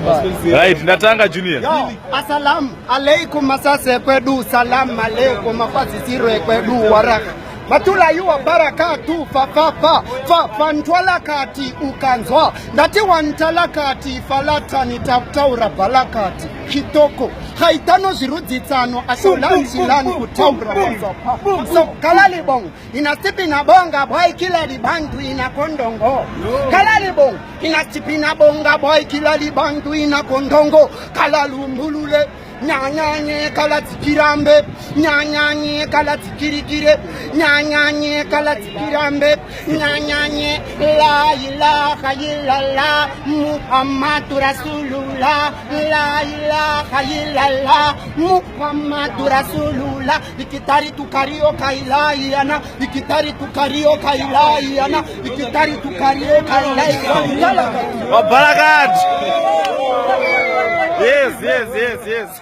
Right, Natanga Junior. Yo, assalamu alaikum masase kwedu, salamu alaikum mafasi siro kwedu waraka. Matula yuwa barakatu fa ntwala kati ukanzwa ndati wantala kati falata nitaftaura balakati kitoko haitano zirudzitsano asolanzilani kutaura wazopa so kalali bong inasipi na bonga boy kila libandu ina kondongo kalali bong inasipi na bonga boy kila libandu ina kondongo kalalumbulule nyanyanye kala tikirambe nyanyanye kala tikirikire nyanyanye kala tikirambe nyanyanye la ilaha illallah Muhammadu Rasulullah la ilaha illallah Muhammadu Rasulullah ikitari tukario kailaiana ikitari tukario kailaiana ikitari tukario kailaiana Barakat. Yes.